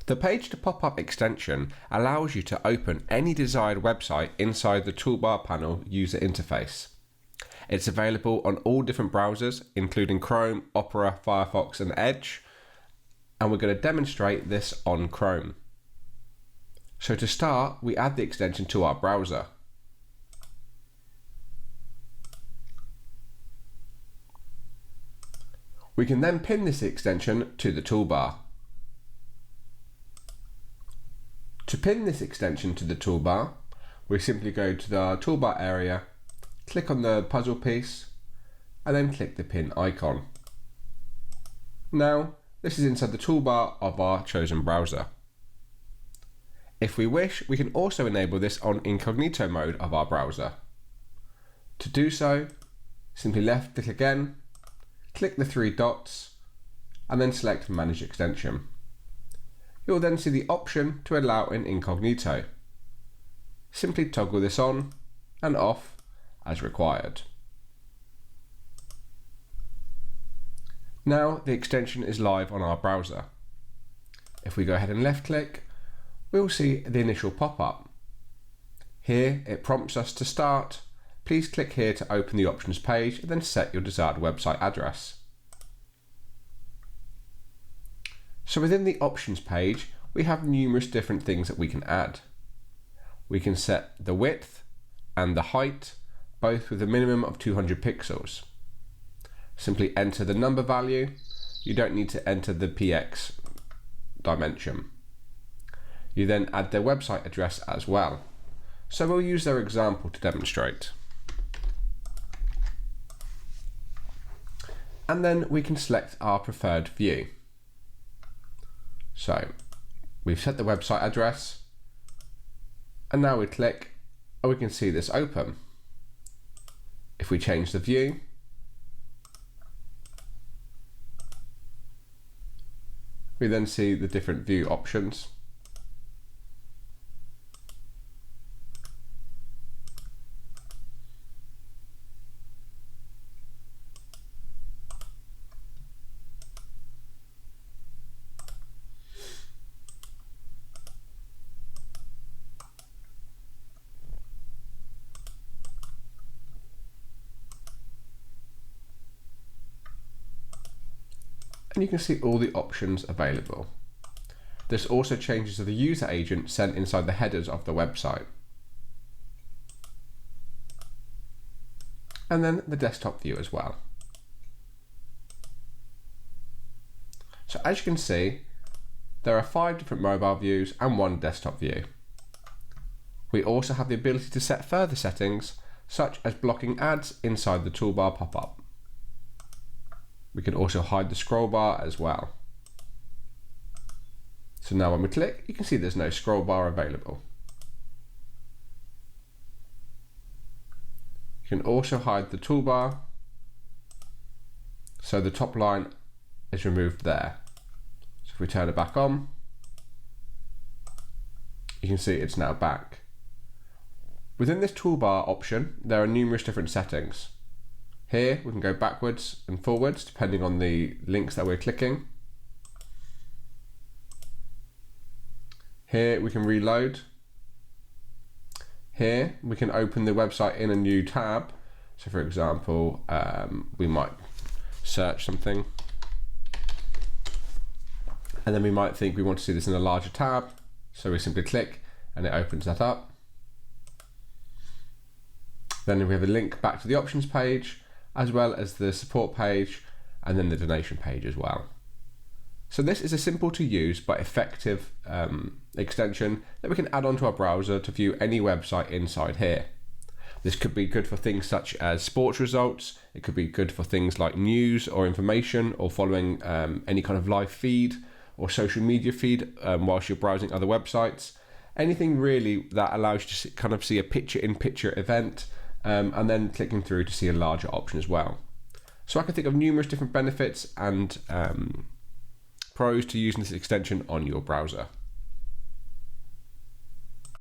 The Page to Popup extension allows you to open any desired website inside the toolbar panel user interface. It's available on all different browsers, including Chrome, Opera, Firefox, and Edge, and we're going to demonstrate this on Chrome. So to start, we add the extension to our browser. We can then pin this extension to the toolbar. To pin this extension to the toolbar, we simply go to the toolbar area, click on the puzzle piece, and then click the pin icon. Now, this is inside the toolbar of our chosen browser. If we wish, we can also enable this on incognito mode of our browser. To do so, simply left click again, click the three dots, and then select Manage Extension. You'll then see the option to allow an incognito. Simply toggle this on and off as required. Now the extension is live on our browser. If we go ahead and left click, we'll see the initial pop-up. Here it prompts us to start. Please click here to open the options page and then set your desired website address. So within the options page, we have numerous different things that we can add. We can set the width and the height, both with a minimum of 200 pixels. Simply enter the number value. You don't need to enter the px dimension. You then add their website address as well. So we'll use their example to demonstrate. And then we can select our preferred view. So we've set the website address, and now we click and we can see this open. If we change the view, we then see the different view options. And you can see all the options available. This also changes to the user agent sent inside the headers of the website. And then the desktop view as well. So as you can see, there are 5 different mobile views and 1 desktop view. We also have the ability to set further settings, such as blocking ads inside the toolbar pop-up. We can also hide the scroll bar as well. So now when we click, you can see there's no scroll bar available. You can also hide the toolbar, so the top line is removed there. So if we turn it back on, you can see it's now back. Within this toolbar option, there are numerous different settings. Here we can go backwards and forwards depending on the links that we're clicking. Here we can reload. Here we can open the website in a new tab. So for example, we might search something, and then we might think we want to see this in a larger tab. So we simply click and it opens that up. Then we have a link back to the options page, as well as the support page, and then the donation page as well. So this is a simple to use but effective extension that we can add onto our browser to view any website inside here. This could be good for things such as sports results. It could be good for things like news or information, or following any kind of live feed or social media feed whilst you're browsing other websites. Anything really that allows you to kind of see a picture-in-picture event, and then clicking through to see a larger option as well. So I can think of numerous different benefits and pros to using this extension on your browser.